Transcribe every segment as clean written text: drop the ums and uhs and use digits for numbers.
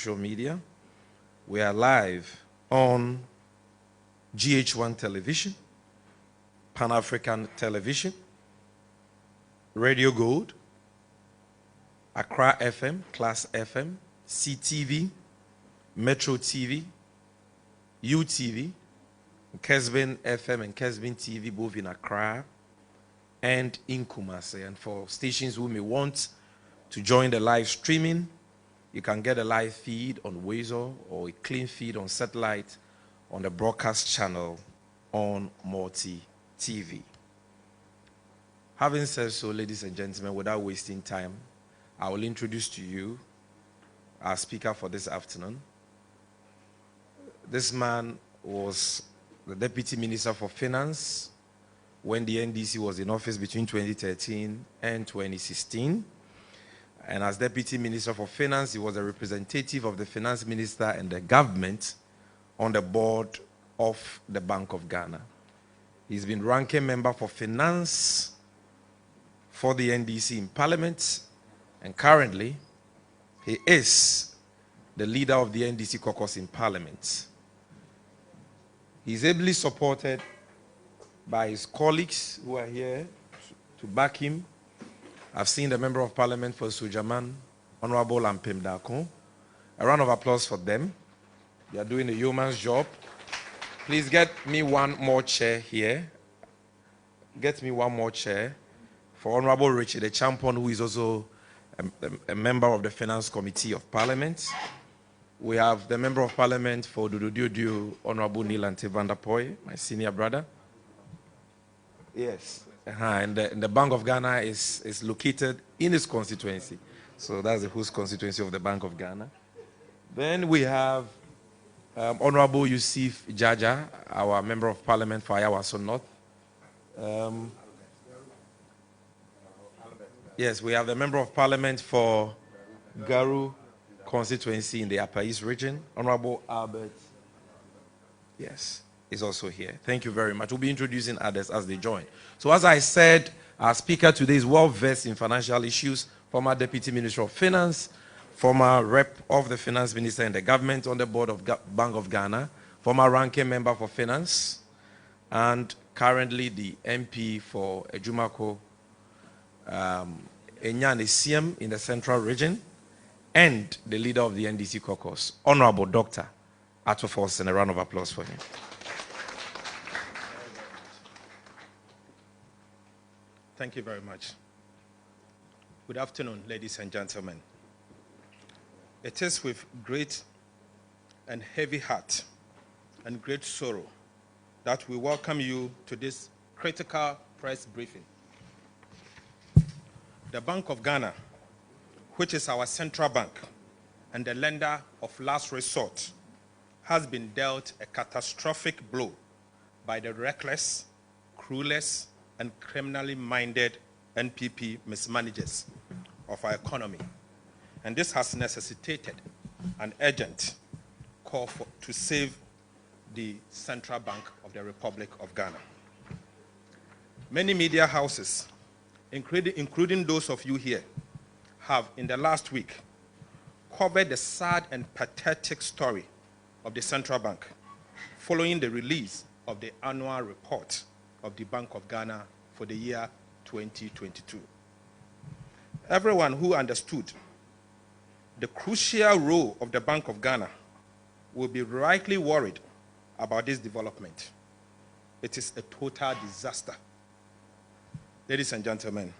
social media. We are live on GH1 television, Pan-African television, Radio Gold, Accra FM, Class FM, CTV, Metro TV, UTV, Kesbin FM and Kesbin TV, both in Accra and in Kumasi. And for stations who may want to join the live streaming, you can get a live feed on Weasel or a clean feed on satellite on the broadcast channel on Multi TV. Having said so, ladies and gentlemen, without wasting time, I will introduce to you our speaker for this afternoon. This man was the Deputy Minister for Finance when the NDC was in office between 2013 and 2016. And as Deputy Minister for Finance, he was a representative of the Finance Minister and the government on the board of the Bank of Ghana. He's been ranking member for Finance for the NDC in Parliament, and currently he is the leader of the NDC caucus in Parliament. He's ably supported by his colleagues who are here to back him. I've seen the Member of Parliament for Sujaman, Honorable Ampem Dakon. A round of applause for them. They are doing a yeoman's job. Please get me one more chair here. Get me one more chair for Honorable Richard, the champion, who is also a member of the Finance Committee of Parliament. We have the Member of Parliament for Dudu, Honorable Neil Vanderpoy, my senior brother. Yes. And the Bank of Ghana is located in his constituency. So that's the whose constituency of the Bank of Ghana. Then we have Honorable Yusuf Jaja, our Member of Parliament for Ayawaso North. Yes, we have the Member of Parliament for Garu constituency in the Upper East region, Honorable Albert. Yes, is also here. Thank you very much. We'll be introducing others as they join. So as I said, our speaker today is well-versed in financial issues, former Deputy Minister of Finance, former rep of the Finance Minister and the government on the board of Bank of Ghana, former ranking member for Finance, and currently the MP for Ejumako, Enyane CM in the Central Region, and the leader of the NDC caucus, Honorable Dr. Ato Force, and a round of applause for him. Thank you very much. Good afternoon, ladies and gentlemen. It is with great and heavy heart and great sorrow that we welcome you to this critical press briefing. The Bank of Ghana, which is our central bank and the lender of last resort, has been dealt a catastrophic blow by the reckless, cruelless, and criminally minded NPP mismanagers of our economy. And this has necessitated an urgent call to save the Central Bank of the Republic of Ghana. Many media houses, including those of you here, have in the last week covered the sad and pathetic story of the Central Bank following the release of the annual report of the Bank of Ghana for the year 2022. Everyone who understood the crucial role of the Bank of Ghana will be rightly worried about this development. It is a total disaster. Ladies and gentlemen,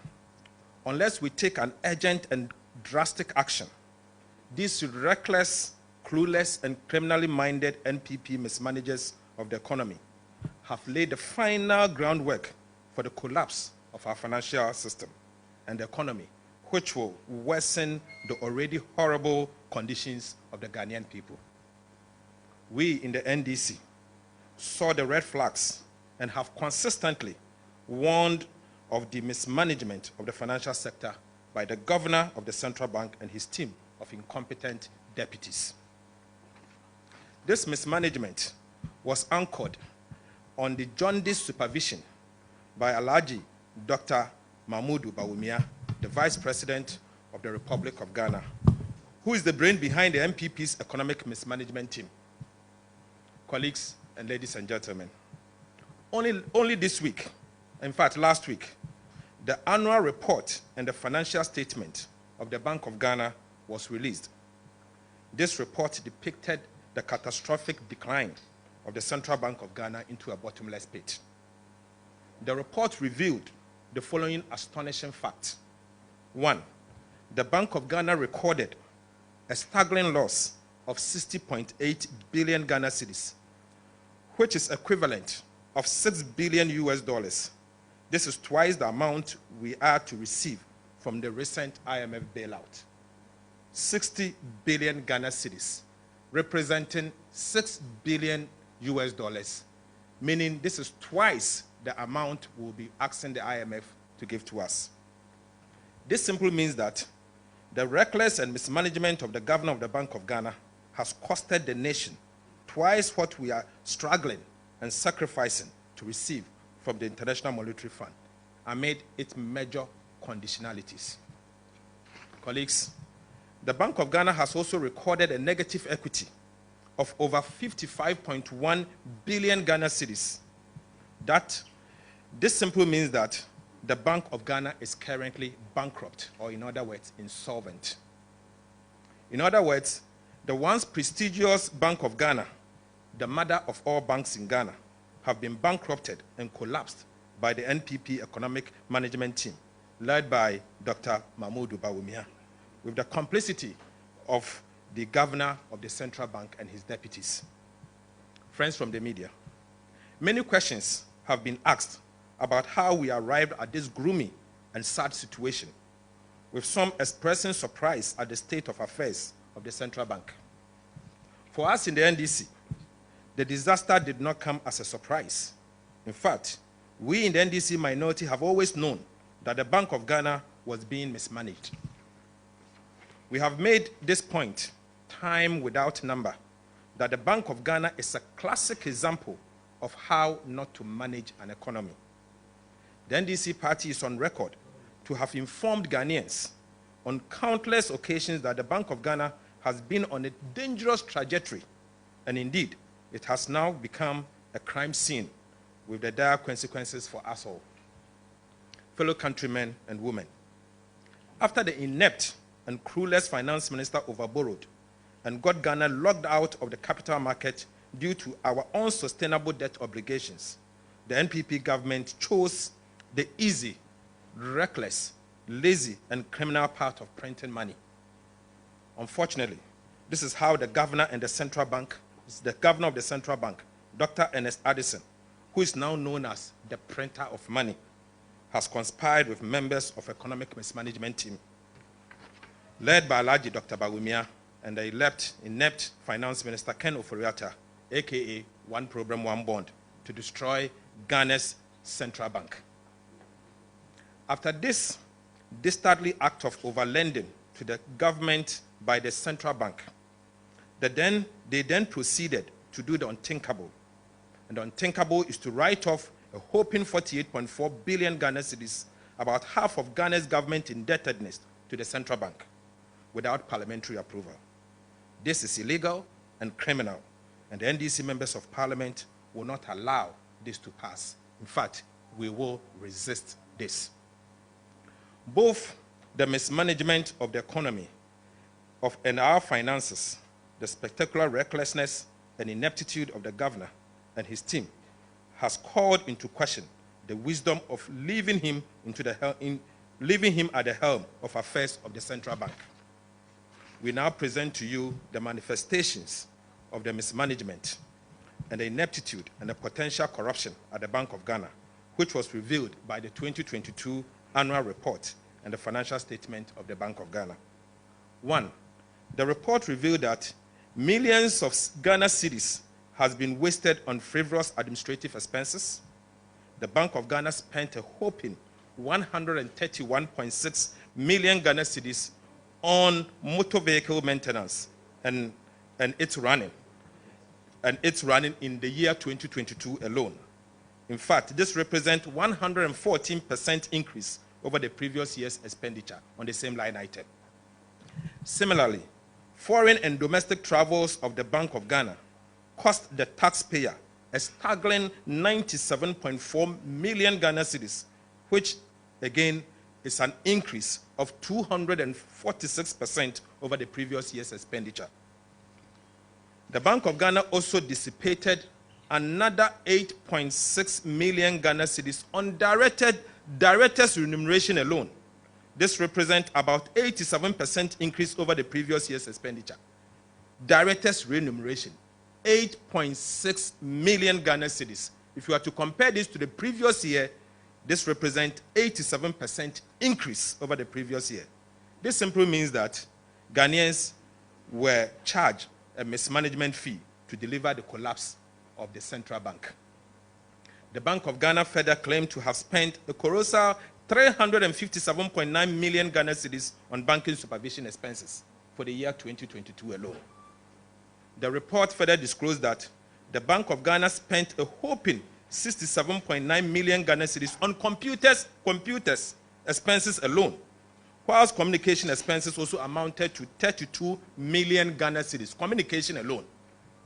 unless we take an urgent and drastic action, these reckless, clueless, and criminally minded NPP mismanagers of the economy have laid the final groundwork for the collapse of our financial system and the economy, which will worsen the already horrible conditions of the Ghanaian people. We in the NDC saw the red flags and have consistently warned of the mismanagement of the financial sector by the governor of the central bank and his team of incompetent deputies. This mismanagement was anchored on the jaundiced supervision by Alhaji Dr. Mahmoud Bawumia, the Vice President of the Republic of Ghana, who is the brain behind the MPP's economic mismanagement team? Colleagues and ladies and gentlemen, only this week, in fact last week, the annual report and the financial statement of the Bank of Ghana was released. This report depicted the catastrophic decline of the Central Bank of Ghana into a bottomless pit. The report revealed the following astonishing facts. 1, the Bank of Ghana recorded a staggering loss of 60.8 billion Ghana cedis, which is equivalent of $6 billion US. This is twice the amount we are to receive from the recent IMF bailout. 60 billion Ghana cedis, representing $6 billion US, meaning this is twice the amount we'll be asking the IMF to give to us. This simply means that the reckless and mismanagement of the governor of the Bank of Ghana has costed the nation twice what we are struggling and sacrificing to receive from the International Monetary Fund amid its major conditionalities. Colleagues, the Bank of Ghana has also recorded a negative equity of over 55.1 billion Ghana cedis. This simply means that the Bank of Ghana is currently bankrupt, or in other words, insolvent. In other words, the once prestigious Bank of Ghana, the mother of all banks in Ghana, have been bankrupted and collapsed by the NPP economic management team, led by Dr. Mahmoud Bawumia, with the complicity of the governor of the central bank and his deputies. Friends from the media, many questions have been asked about how we arrived at this gloomy and sad situation, with some expressing surprise at the state of affairs of the central bank. For us in the NDC, the disaster did not come as a surprise. In fact, we in the NDC minority have always known that the Bank of Ghana was being mismanaged. We have made this point time without number, that the Bank of Ghana is a classic example of how not to manage an economy. The NDC party is on record to have informed Ghanaians on countless occasions that the Bank of Ghana has been on a dangerous trajectory, and indeed, it has now become a crime scene with the dire consequences for us all. Fellow countrymen and women, after the inept and clueless finance minister overborrowed and got Ghana locked out of the capital market due to our unsustainable debt obligations, the NPP government chose the easy, reckless, lazy, and criminal path of printing money. Unfortunately, this is how the governor of the central bank, Dr. Addison, who is now known as the printer of money, has conspired with members of economic mismanagement team, led by Alhaji Dr. Bawumia and the inept finance minister Ken Ofori-Atta, aka One Program, One Bond, to destroy Ghana's central bank. After this dastardly act of overlending to the government by the central bank, they then proceeded to do the unthinkable. And the unthinkable is to write off a whopping 48.4 billion Ghana cedis, about half of Ghana's government indebtedness to the central bank, without parliamentary approval. This is illegal and criminal, and the NDC members of parliament will not allow this to pass. In fact, we will resist this. Both the mismanagement of the economy and our finances, the spectacular recklessness and ineptitude of the governor and his team has called into question the wisdom of leaving him at the helm of affairs of the central bank. We now present to you the manifestations of the mismanagement and the ineptitude and the potential corruption at the Bank of Ghana, which was revealed by the 2022 annual report and the financial statement of the Bank of Ghana. 1, the report revealed that millions of Ghana cedis has been wasted on frivolous administrative expenses. The Bank of Ghana spent a whopping 131.6 million Ghana cedis on motor vehicle maintenance and its running in the year 2022 alone. In fact, this represents 114% increase over the previous year's expenditure on the same line item. Similarly, foreign and domestic travels of the Bank of Ghana cost the taxpayer a staggering 97.4 million Ghana cedis, which again is an increase of 246% over the previous year's expenditure. The Bank of Ghana also dissipated another 8.6 million Ghana cedis on directors' remuneration alone. This represents about 87% increase over the previous year's expenditure. Directors' remuneration, 8.6 million Ghana cedis. If you are to compare this to the previous year, this represents 87% increase over the previous year. This simply means that Ghanaians were charged a mismanagement fee to deliver the collapse of the central bank. The Bank of Ghana further claimed to have spent a colossal 357.9 million Ghana cedis on banking supervision expenses for the year 2022 alone. The report further disclosed that the Bank of Ghana spent a whopping 67.9 million Ghana cedis on computers expenses alone, whilst communication expenses also amounted to 32 million Ghana cedis. Communication alone,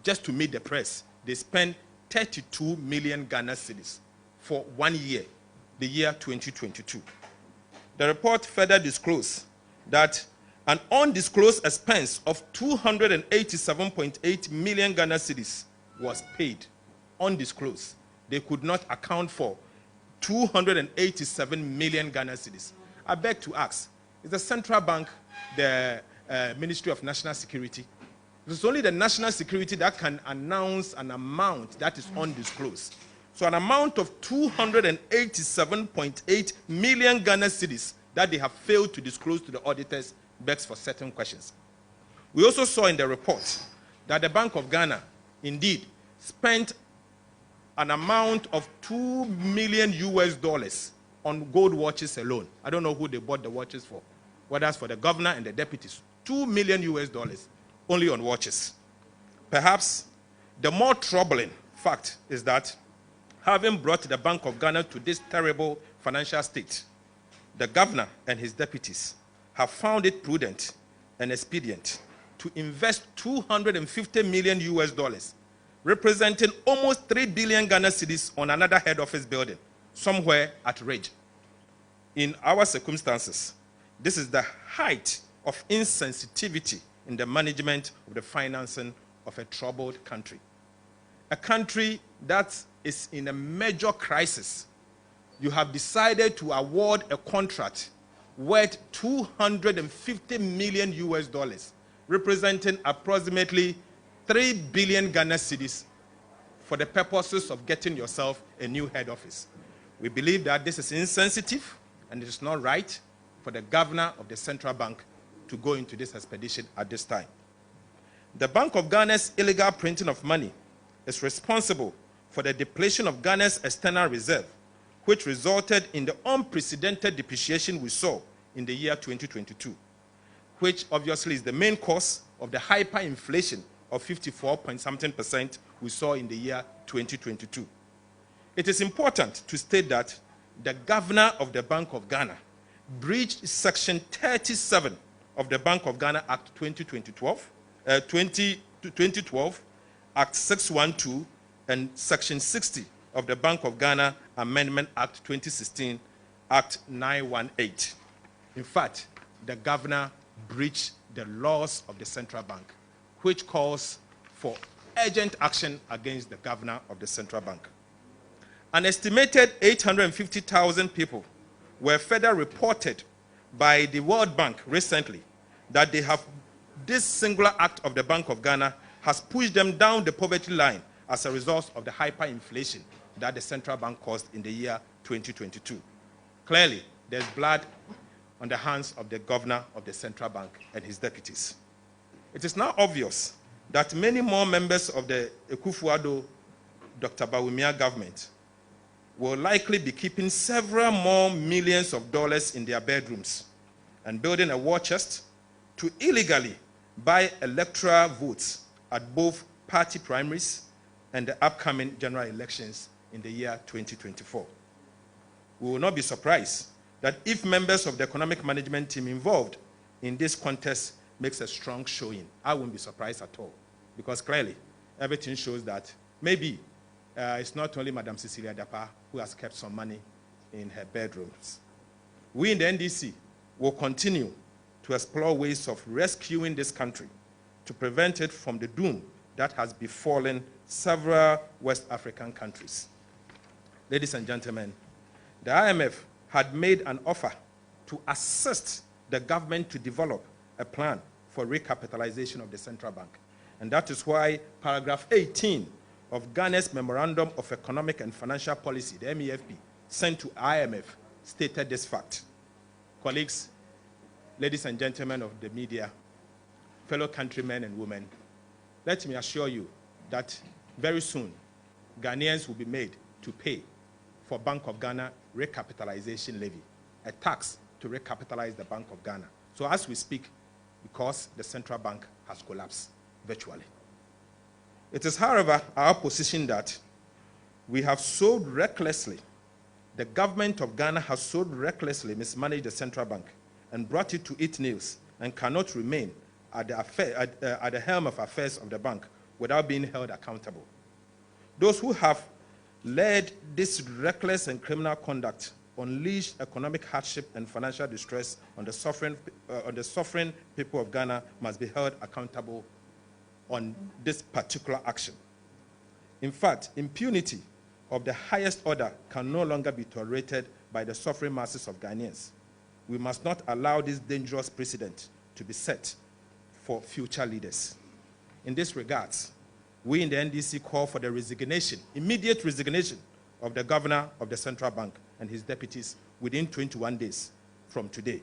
just to meet the press, they spent 32 million Ghana cedis for 1 year, the year 2022. The report further disclosed that an undisclosed expense of 287.8 million Ghana cedis was paid, undisclosed. They could not account for 287 million Ghana cedis. I beg to ask, is the central bank the Ministry of National Security? It's only the National Security that can announce an amount that is undisclosed. So an amount of 287.8 million Ghana cedis that they have failed to disclose to the auditors begs for certain questions. We also saw in the report that the Bank of Ghana indeed spent an amount of $2 million on gold watches alone. I don't know who they bought the watches for, whether it's for the governor and the deputies. $2 million only on watches. Perhaps the more troubling fact is that having brought the Bank of Ghana to this terrible financial state, the governor and his deputies have found it prudent and expedient to invest $250 million, representing almost 3 billion Ghana cedis on another head office building, somewhere at Ridge. In our circumstances, this is the height of insensitivity in the management of the financing of a troubled country. A country that is in a major crisis. You have decided to award a contract worth $250 million, representing approximately 3 billion Ghana cedis for the purposes of getting yourself a new head office. We believe that this is insensitive and it is not right for the governor of the central bank to go into this expedition at this time. The Bank of Ghana's illegal printing of money is responsible for the depletion of Ghana's external reserve, which resulted in the unprecedented depreciation we saw in the year 2022, which obviously is the main cause of the hyperinflation of 54-point-something% we saw in the year 2022. It is important to state that the governor of the Bank of Ghana breached Section 37 of the Bank of Ghana Act 2012, Act 612, and Section 60 of the Bank of Ghana Amendment Act 2016, Act 918. In fact, the governor breached the laws of the central bank, which calls for urgent action against the governor of the central bank. An estimated 850,000 people were further reported by the World Bank recently that this singular act of the Bank of Ghana has pushed them down the poverty line as a result of the hyperinflation that the central bank caused in the year 2022. Clearly, there's blood on the hands of the governor of the central bank and his deputies. It is now obvious that many more members of the Akufo-Addo, Dr. Bawumia government will likely be keeping several more millions of dollars in their bedrooms and building a war chest to illegally buy electoral votes at both party primaries and the upcoming general elections in the year 2024. We will not be surprised that if members of the economic management team involved in this contest makes a strong showing, I wouldn't be surprised at all, because clearly everything shows that maybe it's not only Madam Cecilia Dapa who has kept some money in her bedrooms. We in the NDC will continue to explore ways of rescuing this country to prevent it from the doom that has befallen several West African countries. Ladies and gentlemen, the IMF had made an offer to assist the government to develop a plan for recapitalization of the central bank. And that is why paragraph 18 of Ghana's Memorandum of Economic and Financial Policy, the MEFP, sent to IMF, stated this fact. Colleagues, ladies and gentlemen of the media, fellow countrymen and women, let me assure you that very soon, Ghanaians will be made to pay for Bank of Ghana recapitalization levy, a tax to recapitalize the Bank of Ghana. So as we speak, because the central bank has collapsed virtually. It is, however, our position that we have so recklessly, the government of Ghana has so recklessly mismanaged the central bank and brought it to its knees and cannot remain at the helm of affairs of the bank without being held accountable. Those who have led this reckless and criminal conduct unleashed economic hardship and financial distress on the suffering people of Ghana must be held accountable on this particular action. In fact, impunity of the highest order can no longer be tolerated by the suffering masses of Ghanaians. We must not allow this dangerous precedent to be set for future leaders. In this regard, we in the NDC call for the resignation, immediate resignation of the governor of the central bank and his deputies within 21 days from today.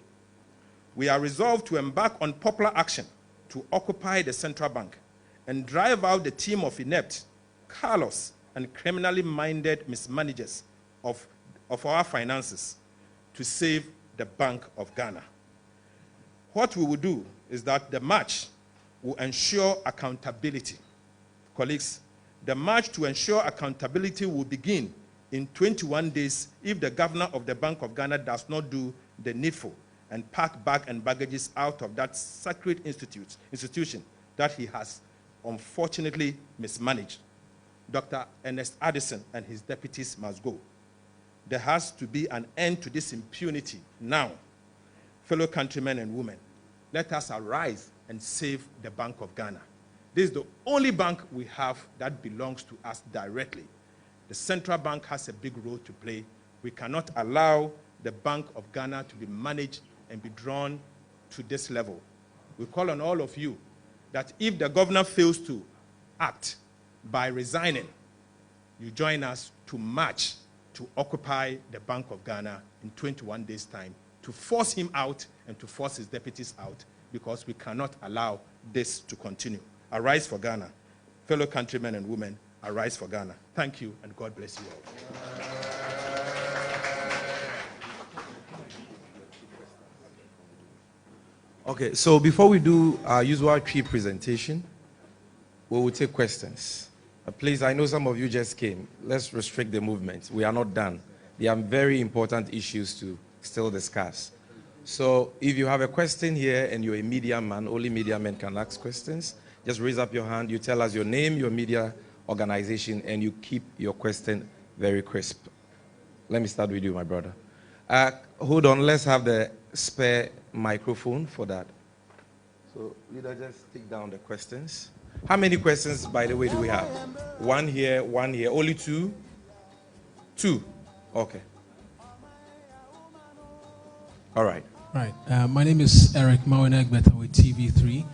We are resolved to embark on popular action to occupy the central bank and drive out the team of inept, callous, and criminally minded mismanagers of our finances to save the Bank of Ghana. What we will do is that the march will ensure accountability. Colleagues, the march to ensure accountability will begin in 21 days if the governor of the Bank of Ghana does not do the needful and pack bag and baggages out of that sacred institution that he has unfortunately mismanaged. Dr. Ernest Addison and his deputies must go. There has to be an end to this impunity now. Fellow countrymen and women, let us arise and save the Bank of Ghana. This is the only bank we have that belongs to us directly. The central bank has a big role to play. We cannot allow the Bank of Ghana to be managed and be drawn to this level. We call on all of you that if the governor fails to act by resigning, you join us to march to occupy the Bank of Ghana in 21 days' time, to force him out and to force his deputies out, because we cannot allow this to continue. Arise for Ghana. Fellow countrymen and women, arise for Ghana. Thank you, and God bless you all. Okay, so before we do our usual tree presentation, we will take questions. Please, I know some of you just came. Let's restrict the movement. We are not done. There are very important issues to still discuss. So if you have a question here and you're a media man, only media men can ask questions, just raise up your hand. You tell us your name, your media organization, and you keep your question very crisp. Let me start with you, my brother. Hold on, let's have the spare microphone for that. So, leader, just take down the questions. How many questions, by the way, do we have? One here, only two? Two. Okay. All right. Right. My name is Eric Mawenegbeta with TV3.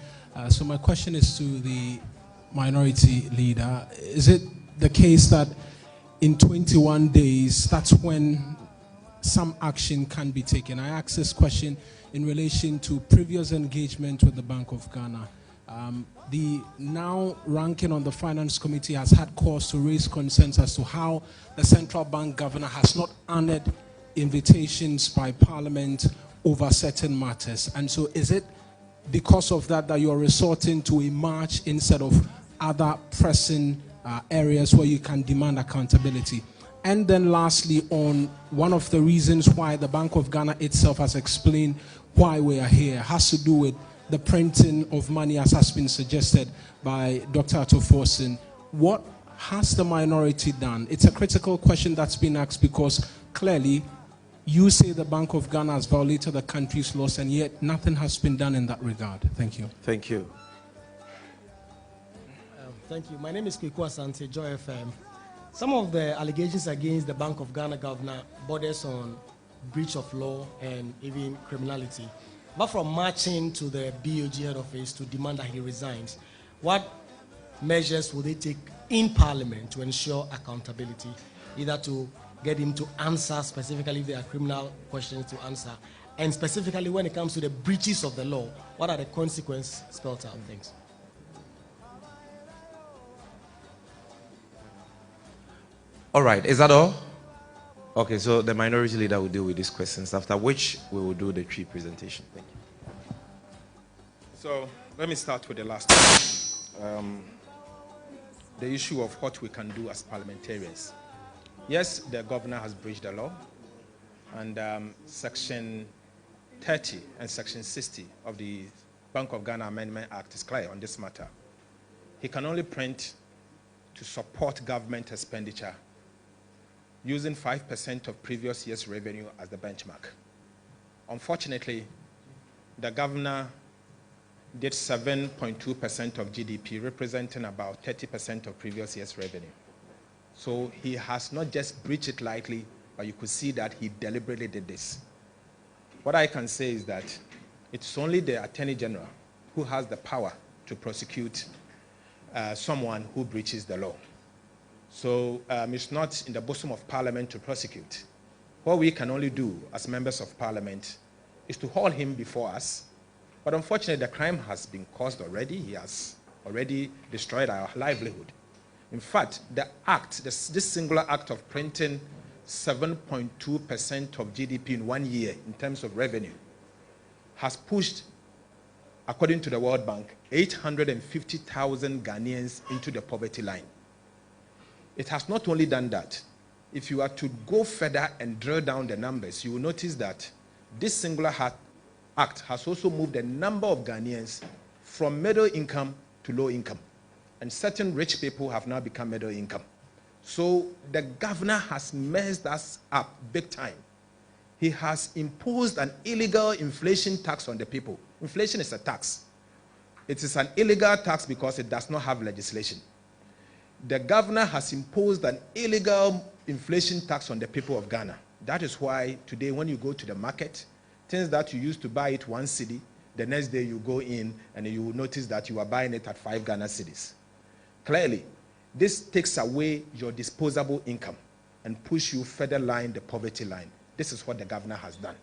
So my question is to the minority leader. Is it the case that in 21 days, that's when some action can be taken? I ask this question in relation to previous engagement with the Bank of Ghana. The now ranking on the Finance Committee has had cause to raise concerns as to how the central bank governor has not honored invitations by Parliament over certain matters. And so is it because of that that you're resorting to a march instead of other pressing areas where you can demand accountability? And then lastly, on one of the reasons why the Bank of Ghana itself has explained why we are here, has to do with the printing of money as has been suggested by Dr. Atoforsen, what has the minority done? It's a critical question that's been asked because clearly you say the Bank of Ghana has violated the country's laws and yet nothing has been done in that regard. Thank you. Thank you. Thank you. My name is Kweku Asante, Joy FM. Some of the allegations against the Bank of Ghana governor borders on breach of law and even criminality. But from marching to the BOG head office to demand that he resigns, what measures will they take in Parliament to ensure accountability, either to get him to answer specifically if there are criminal questions to answer, and specifically when it comes to the breaches of the law, what are the consequences spelled out? Thanks. All right, is that all? Okay, so the minority leader will deal with these questions, after which we will do the tree presentation. Thank you. So let me start with the last one. The issue of what we can do as parliamentarians. Yes, the governor has breached the law, and Section 30 and Section 60 of the Bank of Ghana Amendment Act is clear on this matter. He can only print to support government expenditure using 5% of previous year's revenue as the benchmark. Unfortunately, the governor did 7.2% of GDP, representing about 30% of previous year's revenue. So he has not just breached it lightly, but you could see that he deliberately did this. What I can say is that it's only the Attorney General who has the power to prosecute someone who breaches the law. So it's not in the bosom of Parliament to prosecute. What we can only do as members of Parliament is to haul him before us. But unfortunately, the crime has been caused already. He has already destroyed our livelihood. In fact, the act, this singular act of printing 7.2% of GDP in 1 year in terms of revenue has pushed, according to the World Bank, 850,000 Ghanaians into the poverty line. It has not only done that. If you are to go further and drill down the numbers, you will notice that this singular act has also moved a number of Ghanaians from middle income to low income. And certain rich people have now become middle income. So the governor has messed us up big time. He has imposed an illegal inflation tax on the people. Inflation is a tax. It is an illegal tax because it does not have legislation. The governor has imposed an illegal inflation tax on the people of Ghana. That is why today when you go to the market, things that you used to buy it 1 cedi, the next day you go in and you will notice that you are buying it at 5 Ghana cedis. Clearly, this takes away your disposable income and push you further line the poverty line. This is what the governor has done.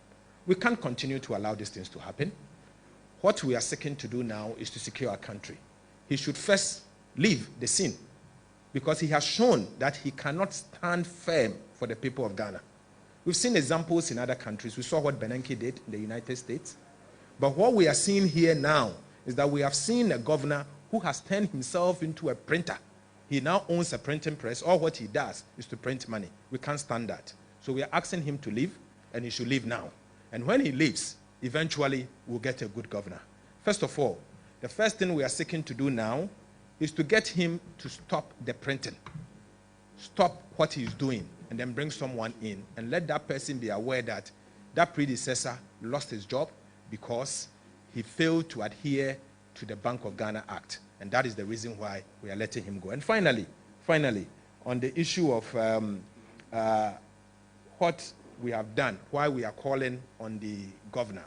We can't continue to allow these things to happen. What we are seeking to do now is to secure our country. He should first leave the scene because he has shown that he cannot stand firm for the people of Ghana. We've seen examples in other countries. We saw what Bernanke did in the United States. But what we are seeing here now is that we have seen a governor who has turned himself into a printer. He now owns a printing press. All what he does is to print money. We can't stand that. So we are asking him to leave, and he should leave now. And when he leaves, eventually we'll get a good governor. First of all, the first thing we are seeking to do now is to get him to stop the printing. Stop what he's doing, and then bring someone in, and let that person be aware that that predecessor lost his job because he failed to adhere to the Bank of Ghana Act. And that is the reason why we are letting him go. And finally, on the issue of what we have done, why we are calling on the governor.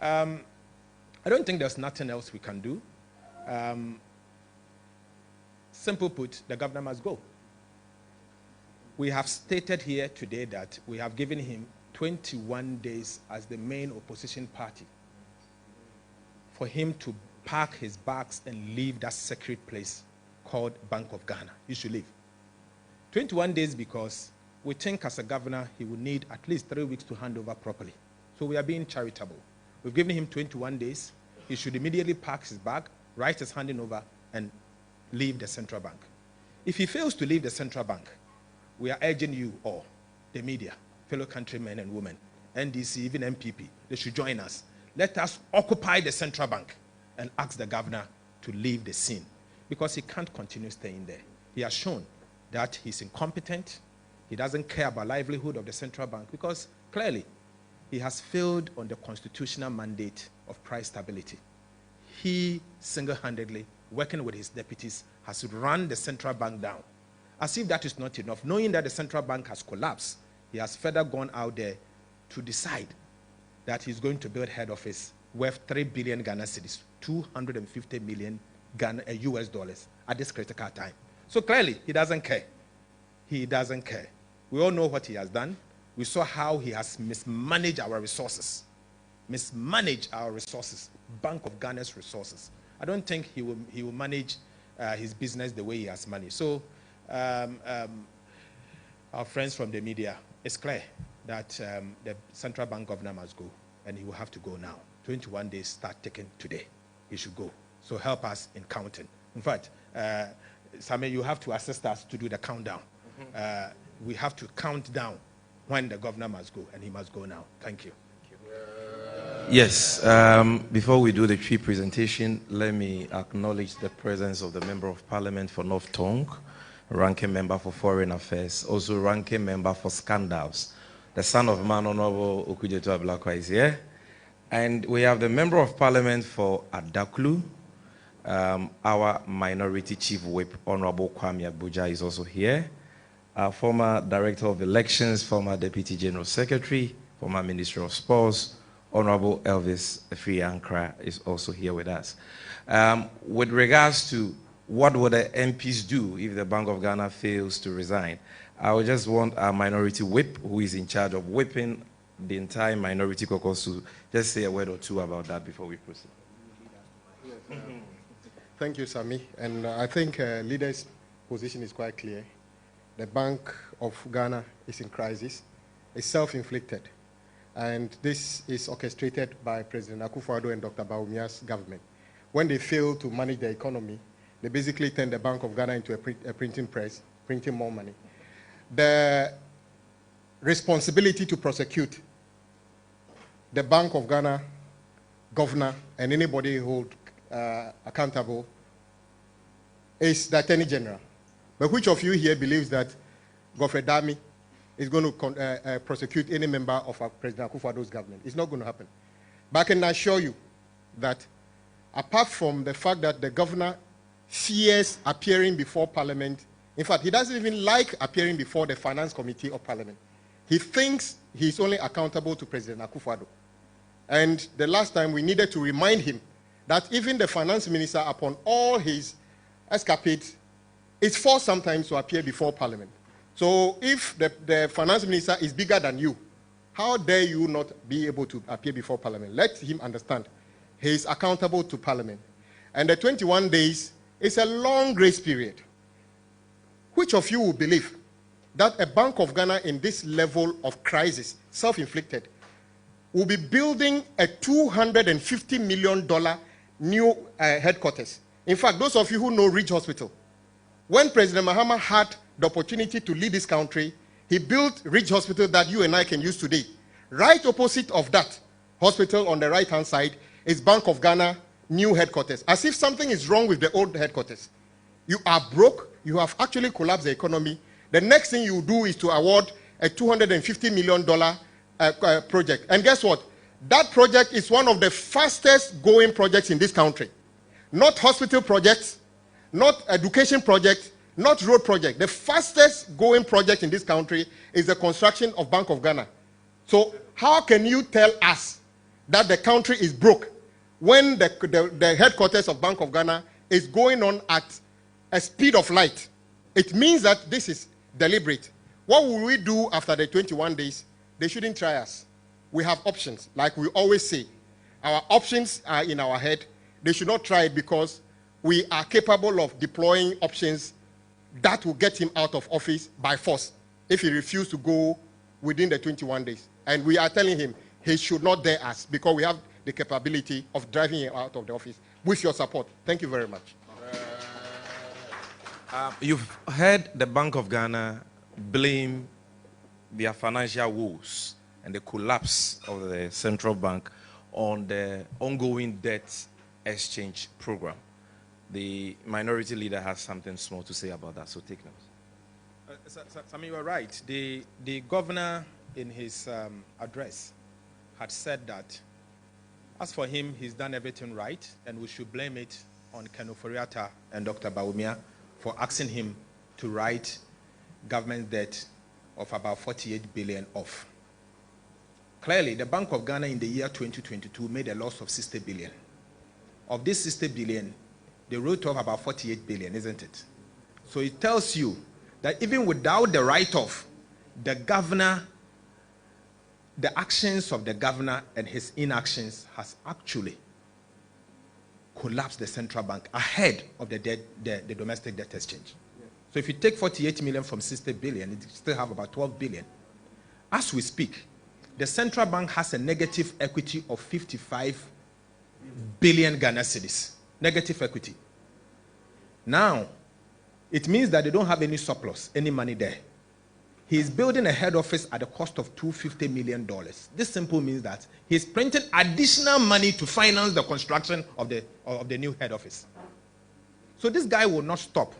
I don't think there's nothing else we can do. Simple put, the governor must go. We have stated here today that we have given him 21 days as the main opposition party for him to pack his bags and leave that secret place called Bank of Ghana. He should leave. 21 days because we think as a governor he will need at least 3 weeks to hand over properly. So we are being charitable. We've given him 21 days. He should immediately pack his bag, write his handing over, and leave the central bank. If he fails to leave the central bank, we are urging you all, the media, fellow countrymen and women, NDC, even MPP, they should join us. let us occupy the central bank and ask the governor to leave the scene, because he can't continue staying there. He has shown that he's incompetent. He doesn't care about livelihood of the central bank, because clearly he has failed on the constitutional mandate of price stability. He single-handedly, working with his deputies, has run the central bank down. As if that is not enough, knowing that the central bank has collapsed, he has further gone out there to decide that he's going to build head office worth 3 billion Ghana cedis, 250 million US dollars at this critical time. So clearly, he doesn't care. He doesn't care. We all know what he has done. We saw how he has mismanaged our resources. Bank of Ghana's resources. I don't think he will manage his business the way he has managed. So, our friends from the media, it's clear that the central bank governor must go, and he will have to go now. 21 days start taking today. He should go. So help us in counting. In fact, Sami, you have to assist us to do the countdown. We have to count down when the governor must go, and he must go now. Thank you. Yes, before we do the tree presentation, let me acknowledge the presence of the Member of Parliament for North Tonk, Ranking Member for Foreign Affairs, also Ranking Member for Scandals. The son of man, Honorable Okujeto Ablakwa, is here. And we have the Member of Parliament for Adaklu. Our Minority Chief Whip, Honorable Kwame Abuja, is also here. Our former Director of Elections, former Deputy General Secretary, former Minister of Sports, Honorable Elvis Efri-Ankra is also here with us. With regards to what would the MPs do if the Bank of Ghana fails to resign, I would just want our Minority Whip, who is in charge of whipping the entire Minority Caucus, to just say a word or two about that before we proceed. Yes, thank you, Sami. And I think leader's position is quite clear. The Bank of Ghana is in crisis. It's self-inflicted. And this is orchestrated by President Akufo-Addo and Dr. Bawumia's government. When they fail to manage the economy, they basically turn the Bank of Ghana into a printing press, printing more money. The responsibility to prosecute the Bank of Ghana governor and anybody hold accountable is the Attorney General. But which of you here believes that Godfrey Dami is going to prosecute any member of President Akufo-Addo's government? It's not going to happen. But I can assure you that apart from the fact that the governor fears appearing before Parliament, in fact, he doesn't even like appearing before the Finance Committee of Parliament. He thinks he's only accountable to President Akufo-Addo. And the last time we needed to remind him that even the Finance Minister, upon all his escapades, is forced sometimes to appear before Parliament. So if the Finance Minister is bigger than you, how dare you not be able to appear before Parliament? Let him understand he is accountable to Parliament. And the 21 days is a long grace period. Which of you will believe that a Bank of Ghana in this level of crisis, self-inflicted, will be building a $250 million new headquarters? In fact, those of you who know Ridge Hospital, when President Mahama had the opportunity to lead this country, he built Ridge Hospital that you and I can use today. Right opposite of that hospital on the right-hand side is Bank of Ghana new headquarters. As if something is wrong with the old headquarters. You are broke. You have actually collapsed the economy. The next thing you do is to award a $250 million project. And guess what? That project is one of the fastest going projects in this country. Not hospital projects, not education projects, not road project. The fastest going project in this country is the construction of Bank of Ghana. So how can you tell us that the country is broke when the headquarters of Bank of Ghana is going on at a speed of light? It means that this is deliberate. What will we do after the 21 days? They shouldn't try us. We have options. Like we always say, our options are in our head. They should not try it, because we are capable of deploying options that will get him out of office by force if he refuses to go within the 21 days. And we are telling him he should not dare us, because we have the capability of driving him out of the office with your support. Thank you very much. You've heard the Bank of Ghana blame their financial woes and the collapse of the central bank on the ongoing debt exchange program. The minority leader has something small to say about that, so take note. Sammy, you are right. The governor in his address had said that as for him, he's done everything right, and we should blame it on Ken Ofori-Atta and Dr. Bawumia for asking him to write government debt of about 48 billion off. Clearly, the Bank of Ghana in the year 2022 made a loss of 60 billion. Of this 60 billion, they wrote off about 48 billion, isn't it? So it tells you that even without the write-off, the governor, the actions of the governor and his inactions has actually collapsed the central bank ahead of the domestic debt exchange. So if you take 48 million from 60 billion, it still have about 12 billion. As we speak, the central bank has a negative equity of 55 billion Ghana cedis. Negative equity. Now, it means that they don't have any surplus, any money there. He is building a head office at the cost of $250 million. This simply means that he's printing additional money to finance the construction of the new head office. So this guy will not stop.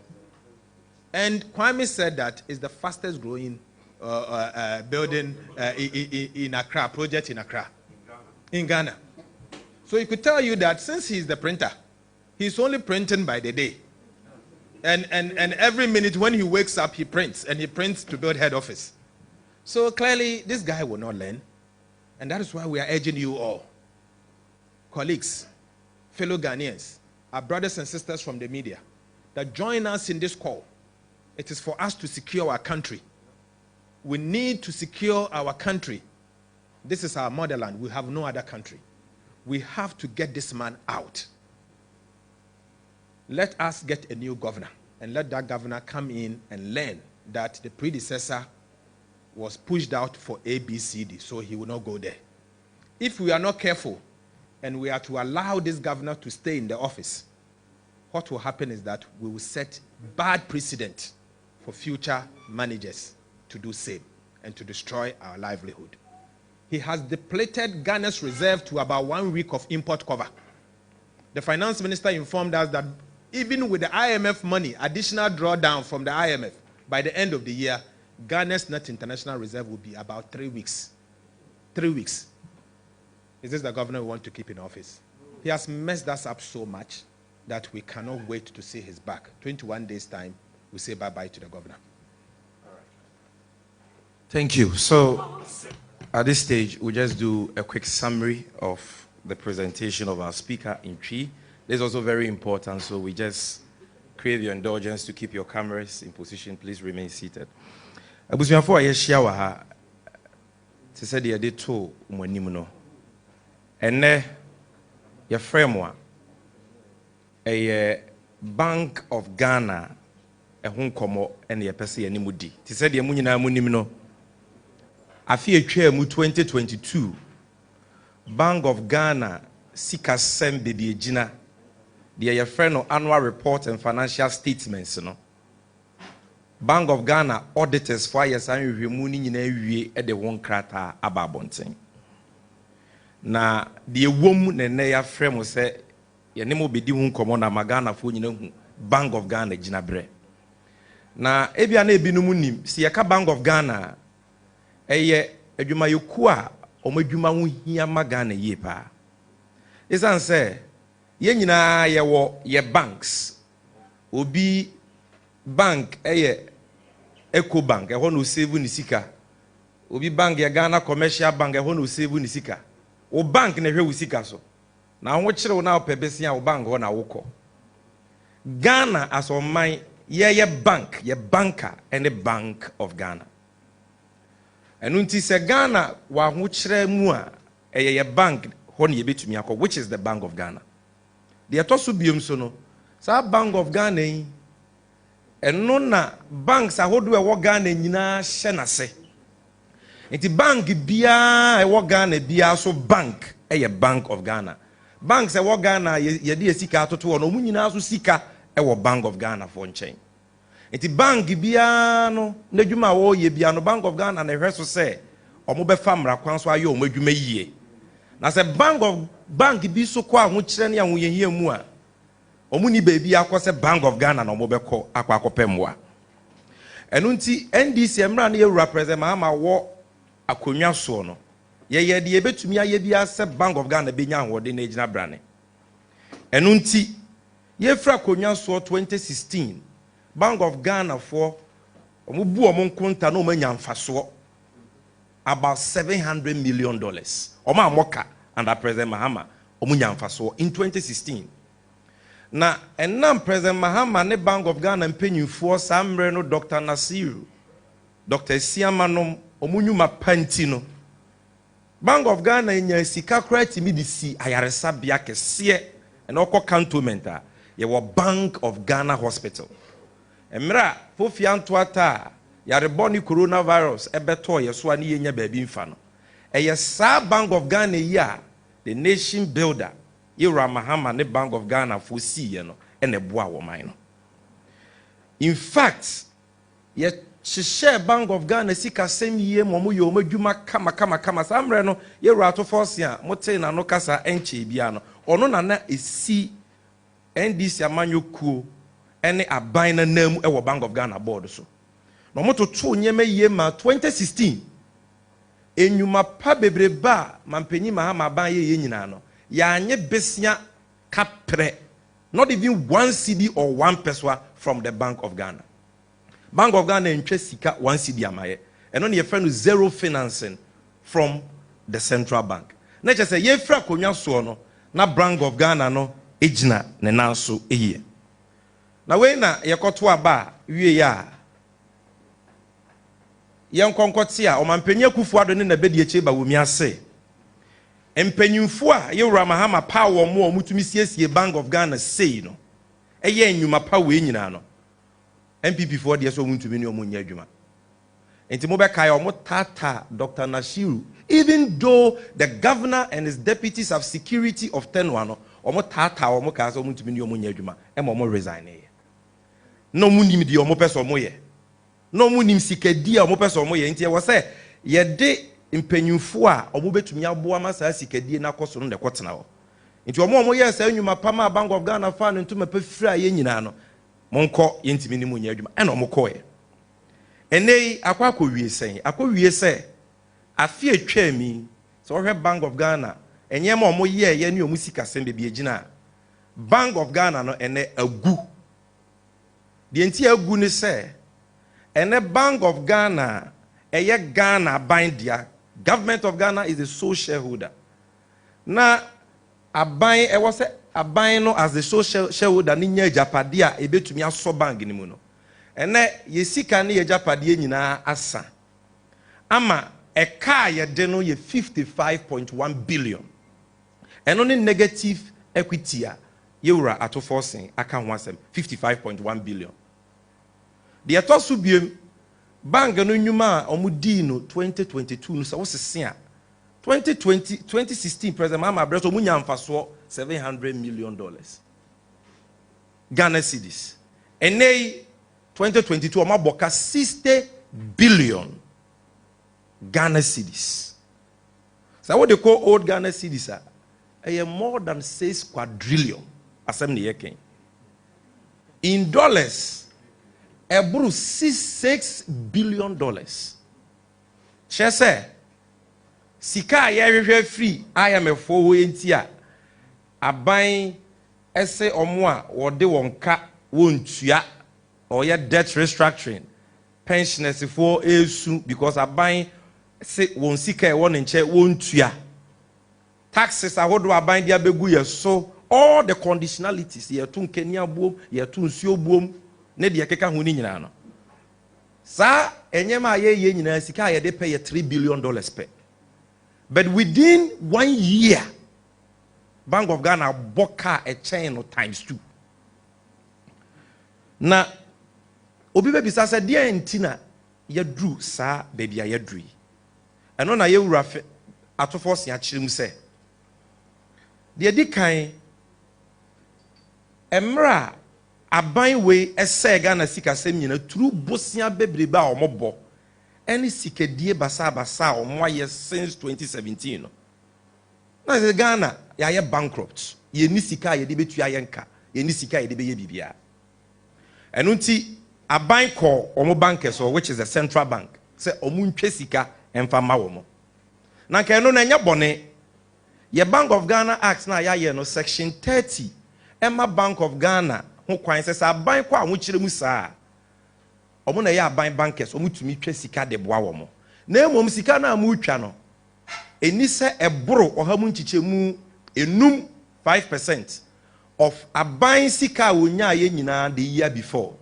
And Kwame said that it's the fastest growing building in Accra, project in Accra, in Ghana. So he could tell you that since he's the printer, he's only printing by the day. And every minute when he wakes up, he prints, and he prints to build head office. So clearly, this guy will not learn. And that is why we are urging you all, colleagues, fellow Ghanaians, our brothers and sisters from the media, that join us in this call. It is for us to secure our country. We need to secure our country. This is our motherland. We have no other country. We have to get this man out. Let us get a new governor, and let that governor come in and learn that the predecessor was pushed out for ABCD, so he will not go there. If we are not careful and we are to allow this governor to stay in the office, what will happen is that we will set bad precedent for future managers to do same and to destroy our livelihood. He has depleted Ghana's reserve to about 1 week of import cover. The finance minister informed us that even with the IMF money, additional drawdown from the IMF, by the end of the year, Ghana's net international reserve will be about 3 weeks. 3 weeks. Is this the governor we want to keep in office? He has messed us up so much that we cannot wait to see his back. 21 days' time, we say bye-bye to the governor. All right. Thank you. So, at this stage, we'll just do a quick summary of the presentation of our speaker in Twi. This is also very important, so we just crave your indulgence to keep your cameras in position. Please remain seated. Abusuafo a yeshia wa ha te se de de to mo anim no. Ene ye frame wa Bank of Ghana ehun komo ene ye pese ye nimu di. Te se de mu nyina mu nim no. Afi etwa mu 2022 Bank of Ghana sika sem bebe gina your friend no annual report and financial statements no. Bank of Ghana auditors for years and review ni nyina wie e de won krata ababonten. Na de ewom ne ne ya frame say ye ne mo bedi hu komo na magana fo nyina hu Bank of Ghana gina bre. Na ebia na ebinum nim si ye ka Bank of Ghana eye adwuma yoku a omadwuma ho hia magana ye pa. Isan say ye nyina ye wo ye banks obi bank Eco Bank ho no save ni sika obi bank ye Ghana Commercial Bank ho no save ni sika o bank na hwe wo sika so na ho kire wo na opebesi a wo bank ho na wokọ Ghana as on my ye bank ye banker and the Bank of Ghana enunti se Ghana wa ho kire mu a ye bank ho na ye betumi akọ which is the Bank of Ghana. The atosu biom so no sa Bank of Ghana yi eno na banks ahodo e wo Ghana nyina hye na se enti bank bia e wo Ghana bia so bank e Bank of Ghana banks e wo Ghana ye de sika atoto no mu nyina so sika e wo Bank of Ghana for nchen enti bank bia no na dwuma wo ye bia no Bank of Ghana na hwe so se omo be fa mra kwan so aye omo adwuma yie na se bank bi so kwa ho kire ne ho yehie mu a omuni baby akose Bank of Ghana na omobekọ akwa enu nti NDC emra na yewura president Mahama wo akonwa so no ye de ebetumi aye bia se Bank of Ghana benya ahode na ejina brane enu nti ye fra akonwa so 2016 Bank of Ghana for omubu omonkonta na omanya mfaso about $700 million oma amoka under President Mahama omunya mfaso in 2016 na enam President Mahama ne Bank of Ghana mpenyufuo samre no Dr. Nasiru Dr. Siamanom omunyuma panti no Bank of Ghana nya sika krati mi di si ayaresa bia kese ena okọ cantonment a ye wo Bank of Ghana Hospital emra fofia ntoata yare boni coronavirus ebeto ye so ani yenya baabi mfa no eye sa Bank of Ghana ya the nation builder Yewura Mahama ne Bank of Ghana for see ye no ene boa wo man no in fact ye share Bank of Ghana sika sem yie mo ye o madwuma kama samre no Yewura ato force a mote na no kasa enche bia no ono na esi NDC amanyokuo ene aban na nam e Bank of Ghana board so no moto to nyema yie ma 2016 enyuma pa bebreba mampanyi Mahama aban ye nyina no ya anye besia kapre not even one cedi or one peso from the Bank of Ghana. Bank of Ghana entwe sika 1 cedi amaye eno ne yefra no zero financing from the central bank na che say yefra konwa so no na Bank of Ghana no ejina ne nanso eye na we na yekoto aba wie ya yenkonkote a omanpanyi Akufo Addo ne na bedi eche ba womi ase empanyimfo a Yewura Mahama pa wo mo omutumi siesie Bank of Ghana sei no eye enyuma pa we nyina no MPP for de so omutumi ne omunya adwuma enti mo be kai omo tata Dr. Nashiru even though the governor and his deputies have security of tenure no omo tata omo ka so omutumi ne omunya adwuma e mo resign e no munim di omo peso mo ye no munim sikadi a omo peso mo ye enti e wo se ye de impanyimfo a omo betumi aboa ma saa sikadie na koso no de kotena ho nti omo ye saa nyuma pama Bank of Ghana fa no ntuma pa fira ye nyina no monko ye ntimi ni munya adwuma e na omo koye enei akwa wie sen afie atwa mi so ohwe Bank of Ghana enye ma omo ye ne omo sika sembe bi egina Bank of Ghana no ene agu de enti agu ne se ene Bank of Ghana eye Ghana bandia government of Ghana is the sole shareholder na aban e was aban no as the sole shareholder ni nya japade a ebetumi aso bank ni mu no ene ye sika ne ye japade nyina asa ama eka ye de no ye 55.1 billion eno ne negative equity a Yewura ato forcing aka ho asem 55.1 billion de etoso biem bank no nyuma omudi no 2022 no so sese a 2016 president Mahama Breso munya mfaso $700 million Ghana cedis enei 2022 omaboka 60 billion Ghana cedis so what they call old Ghana cedis are more than 6 quadrillion asem ne yeken in dollars ebru $6 billion chese sika ye free IMF wo enti a aban ese omo a wo de wonka wontua or ye debt restructuring pensioners for esu because aban se won sika e won nche wontua taxes ahodo aban dia begu ye so all the conditionalities ye to nkania buom ye to nsuo buom ne de keka ho ni nyina no sa enyema ye nyina sika ye de pay $3 billion per but within 1 year Bank of Ghana boka a chain of ×2 na obi be bisa se dia entina ye dru sa baby ya dru eno na Yewura atofo se akirem se de di kan emra aban we ese Ghana sika sem nyina turu bosia bebrebe a omobo eni sikadie basa omo aye since 2017 no na se Ghana ya bankrupt ye ni sika ye de betua ye nka ye ni sika ye de beye bibia eno nti aban ko omo bankers which is the central bank say omo ntwe sika emfa ma wo mo na ka eno na nya bone ye Bank of Ghana Act na ya ye no section 30 Emma Bank of Ghana ho kwan se aban ko a ho kire mu saa omo na ye aban bankers omo tumi twa sika de boa wo mo na emom sika na amu twa no eni se eboro ohamu nchiche mu enum 5% of aban sika wonya ye nyina the year before.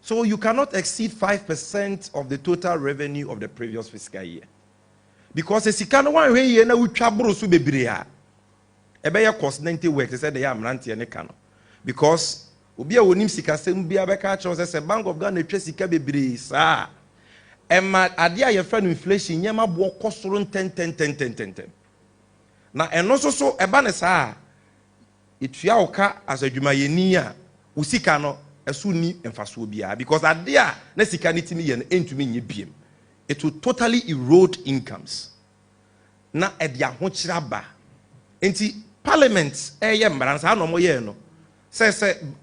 So you cannot exceed 5% of the total revenue of the previous fiscal year. Because the sika no wan hwe ye na wutwa boro so bebre a ebe ye cost 90 work they said they am rantie ne ka no. Because obi a wonim sika sem bia be ka cho say Bank of Ghana twa sika bebre saa Emma ade a ye fra no inflation nyema bo kosoro 10 na eno so eba ne saa etua oka as adwumayeni a usika no esu ni emfaso bia because ade a na sika ne timi ye no entumi nye biem it will totally erode incomes na edia ho kira ba enti parliament eye mbara sa no mo ye no se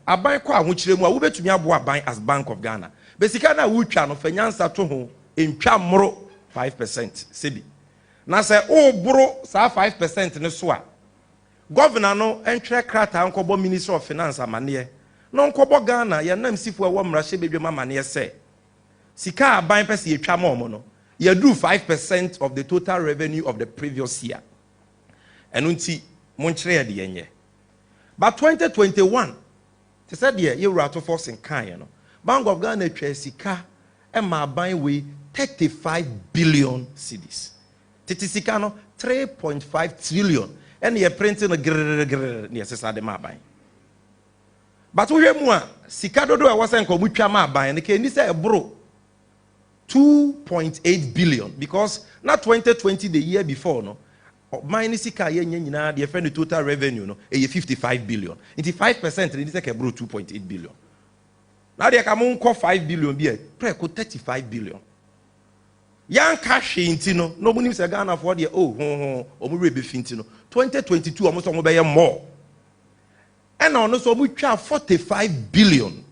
aban ko a ho kire mu a wo betumi abo aban as Bank of Ghana be sika na wo twa no fanyansa to ho entwa moro 5% sebi na se o boro sa 5% ne so a governor no entwe krata nkobo Minister of Finance amane no nkobo Ghana ya nam sifu a wo mra hye bedwem amane se sika aban pese yetwa mo no ya do 5% of the total revenue of the previous year eno nti mon kire de yenye but 2021 te said ye wura to force in kan no Bank of Ghana twa sika e ma aban we 35 billion cedis titi sika no 3.5 trillion and ye printing ne sesa de ma aban but we mu a sika dodo e wose nko mutwa ma aban ne ke ni se ebro 2.8 billion because not 2020 the year before no minus sika ye nyina the friend total revenue no e 55 billion into 5% ni se ke ebro 2.8 billion now they come on 5 billion bi e pre ko 35 billion yan cash inti no no munim se Ghana for the omu rebe finti no 2022 omo so mo be more and no so mo twa 45 billion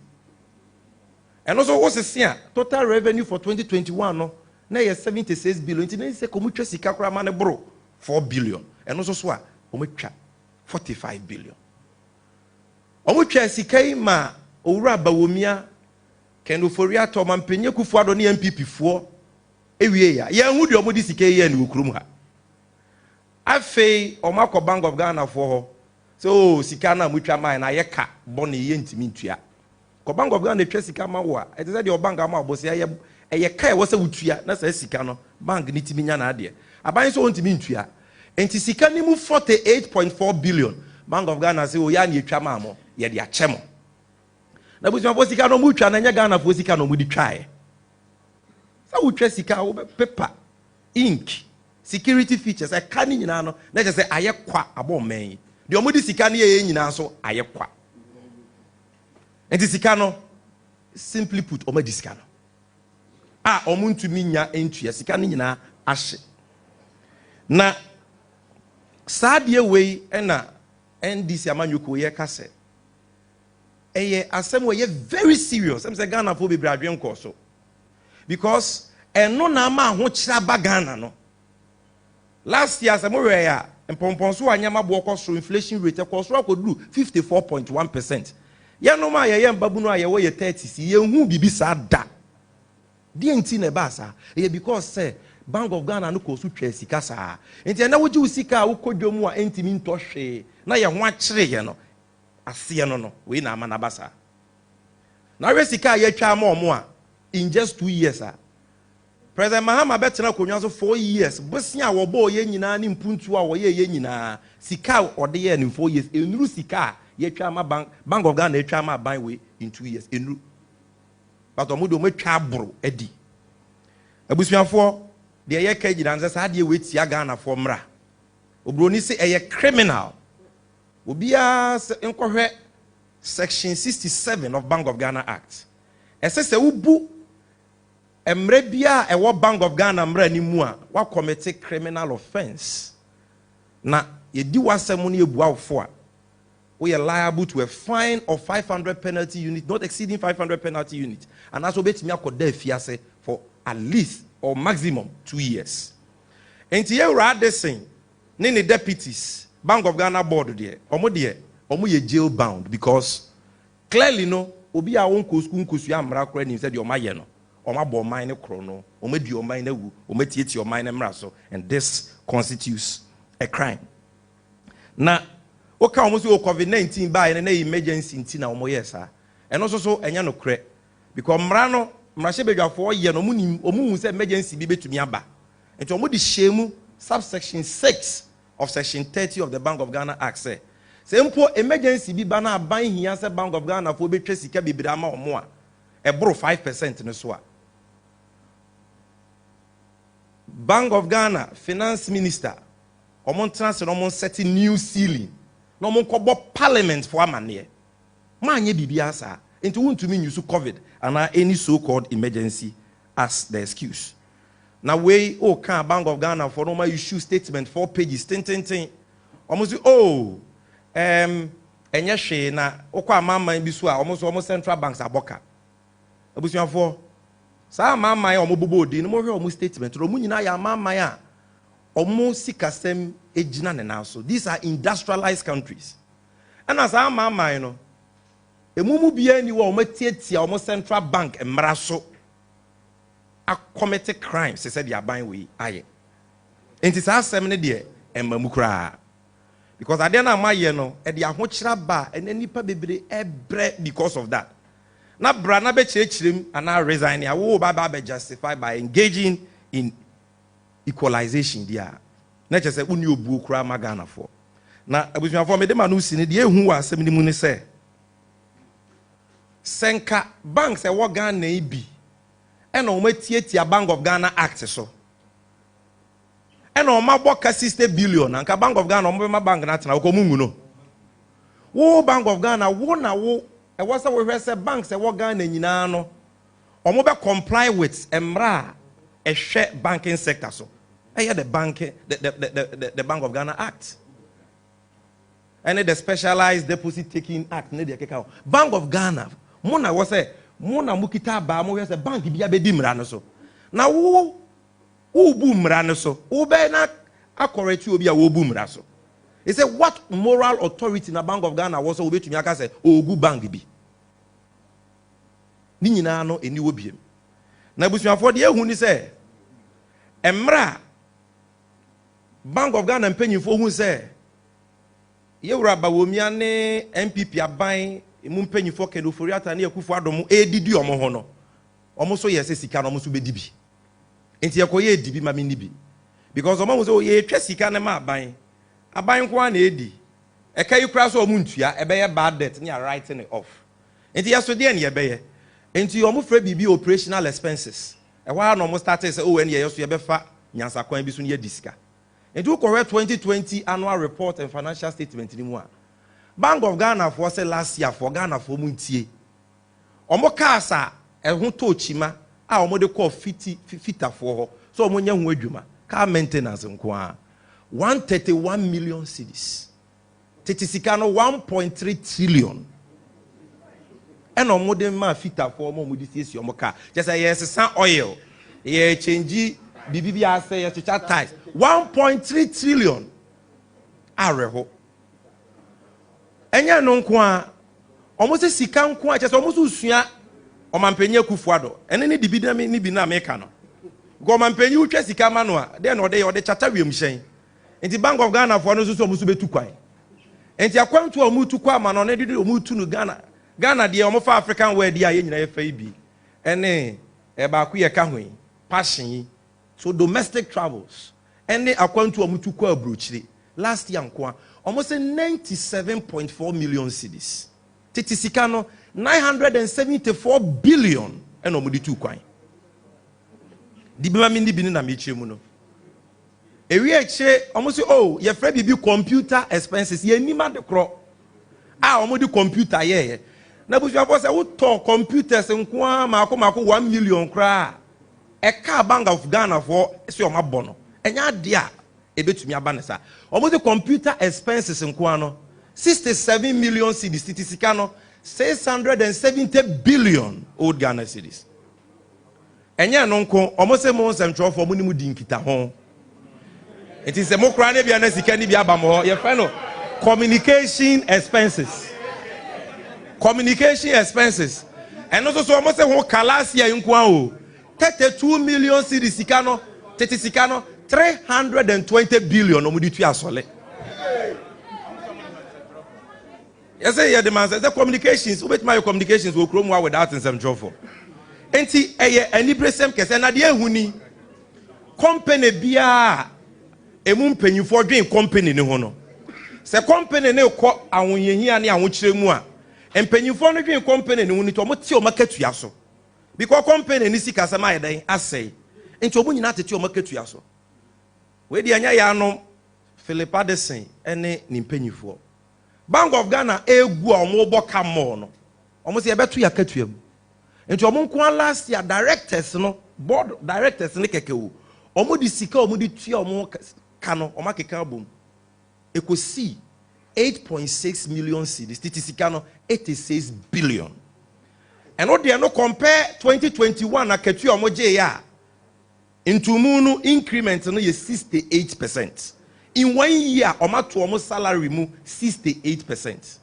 and also what's the total revenue for 2021 no na ye 76 billion inti na se ko mo twa sika kura ma ne bro 4 billion and also so a omo twa 45 billion omo twa sika ma owura bawomia kenoforia to mampenye kufu ado ne MPP fo ewie ya ye hu de omo di sika ye ne okurum ha afei omakọ Bank of Ghana for ho so sika na mutwa mai na ye ka bone ye ntimi ntua ko Bank of Ghana twa sika ma wo a e say de bank ama abosi ye ka e wo se wutua na sa sika no bank ni timi nya na ade aban so ntimi ntua enti sika ni mu 48.4 billion Bank of Ghana say o ya na etwa ma mo ye de ache mo na busi ma sika no mutwa na nya Ghana fo sika no mu di twae sa wutwa sika wo paper ink security features I can nyina no na je say aye kwa abo men de omudi sika ne ye nyina so aye kwa enti sika no simply put omudi sika no a omuntumi nya entua sika ne nyina ahye na saadie wei na NDC amanyoko ye kase eye asem we very serious am say Ghana fo be bradwe nko so because eno na ma ho kira ba Ghana no last year some we ya empomponso anyama bo koso inflation rate koso akodu 54.1%. Ya no ma ye mbabu no aye wo ye 30 si ye hu bibi sa da. Die nti na ba sa e because say Bank of Ghana no koso twa sika sa. Enti na wo ji usika wo kodwom a entimi ntɔhwe na ye ho akire ye no. Ase ye no we na ama na ba sa. Na we sika ye twa ma omo a in just 2 years President Mahama betena konwa so 4 years bosia wo bo ye nyina ni mpuntu a wo ye nyina sika ode ye ni 4 years enuru sika ye twa ma Bank of Ghana twa ma ban we in 2 years enuru but omodo mo twa aboro edi abusuafo de ye ka gina nza sa de we tia Ghana fo mra obroni se eye criminal obia enkohwe section 67 of Bank of Ghana Act se ubu emre bia ewo Bank of Ghana mra ni mu a wa commit criminal offense na yedi wasem no ebuafo a we are liable to a fine of 500 penalty unit, not exceeding 500 penalty unit, and also betimi akoda afiase for at least or maximum 2 years. And here Addison, ne deputies, Bank of Ghana board there, omo ye jail bound because clearly no obi a won nkosu amra kora ni said your maye no oma bo man ne kro no oma di o man na wu oma tieti o man na mra so, and this constitutes a crime. Na oka omo so COVID-19 ba na emergency nti na omo yesa and also so enya no kre because mra no mra she bedwafo ye no omu say emergency bi betumi aba enti omo di shemu subsection 6 of section 30 of the Bank of Ghana Act say mpo emergency bi ba na ban hia say Bank of Ghana fo betwa sika bibira ma omo a ebro 5% no so a Bank of Ghana finance minister omo transfer omo set new ceiling no mo kobo parliament for amane manye bibia sa enti wontumi use COVID and any so called emergency as the excuse. Now we can Bank of Ghana for normal issue statement 4 pages tin almost enye hwe na okwa amama bi so a almost central banks aboka abusuafo sa amama ya omobobo odi no mo hwe omo statement ro mu nyina ya amama ya omo sikasem ejina ne na so. These are industrialized countries, and as amama you know emumu bia ni wo omo tietia omo central bank emra so a committed crimes said they are buying we aye enti sa asem ne de emamu kra because ade na amaye no e de ahokyira ba ene nipa bebre ebre because of that na bra na be chirechirem ana resign ya wo ba justify by engaging in equalization dia na chese uni obuo kra magana for na abusuafo me de ma no si ne de ehu wa asem ni mu ne se senka banks e wo Ghana ibi ena o matietia Bank of Ghana Act so ena o maboka 60 billion anka Bank of Ghana o ma bank na tena ko mungu no wo Bank of Ghana wo na wo e wo se wo hwe se banks e wo Ghana nyina no o mo be comply with emra e hwe banking sector so the Bank of Ghana Act and the Specialized Deposit Taking Act ne de keka Bank of Ghana mo na wo se mo na mukita ba mo hwe se bank bia be di mra no so na wo bu mra no so wo be na akoreti obi a wo bu mra so. He said what moral authority na Bank of Ghana was so obetumi aka se ogu bank bi ni nyina no eni wo biem na busuafo de ehu ni se emra Bank of Ghana mpanyimfo hu se yewura ba womia ne MPP aban emu mpanyimfo Kenofori ata ne Akufo Adom edidi omo ho no omo so yese sika no omo so bedi bi enti yekoye edibi ma meni bi because omo so ye twa sika ne ma aban kwa na edi ekai kura so omo ntua ebeye bad debt ne writing it off enti yeso de ne yebeye enti omo fra bibi operational expenses e wa no omo start say oh ene yeso yebefa nyansa kwan bi so ne yedisika enti correct 2020 annual report and financial statement ni mu a Bank of Ghana for say last year for Ghana for muntie omo kasa e ho to chima a omo de call fita for so omo nya ho adwuma car maintenance nko a 131 million cedis tetisika no 1.3 trillion and omo de ma fita for omo di sisi omo car just say yes san oil ye change bibi say yes cha ties 1.3 trillion areho enya no nko a omo se sika nko a just omo so sua omampanyi Akufo Addo ene ne dibi ni bi na meka no go mampanyi utwa sika ma no a de na ode chata wiem hyen enti Bank of Ghana for no so omo so betu kwan enti akwantu omo tu kwa ma no ne de omo tu no Ghana de omo fa African world dia ye nyina ye fa ibi ene e ba ku ye ka hwen passion so domestic travels ene akwantu omo tu kwa abrochire last year nko almost 97.4 million cedis tetisika no 974 billion and omudi tu kwan di bima mindi bi na meche mu no ewi eche almost oh ye fra bibi computer expenses ye nima de kro omudi computer ye na busu afo se wo to computers nko mako 1 million kra e ka Bank of Ghana for se o mabɔ no enya de a ebetumi abanesa almost computer expenses nkwano 67 million cedis titisika 670 billion old Ghana cedis enya no nko almost mo nsɛmtwerɛ fo mo ni mu di nkita ho it is a mo kra na bia na sika ni bia ba mo ye fa no communication expenses and also so almost ho kalasia nkwa o 32 million cedis sika no titisika no 320 billion no mudi tu asole. Yes, yeah, the man says the communications, who bet my communications will chrome without in some trouble. Enti any presem kese na de huni company bia emu mpanyin for dwen company ne ho no. Se company ne ko awonyehia ne awokyere mu a mpanyin for no dwen company ne huni to mo tie o makatua so. Because company ni sika sama yeden asay. Enti omo nyina tete o makatua so. We di anya ya no Philip Addison ene ni mpanyinfo. Bank of Ghana egu a omo boka mo no. Omo se yebetu ya katuam. Enti omo nko last year directors no board directors ne kekewu. Omo di sika omo di tua omo ka no omo keka bom. Ekosi 8.6 million cedis. Titi sika no 86 billion. And what they no compare 2021 na ketua omo je ya. Into munu increment no ye 68%. In 1 year, omato omo salary mu 68%.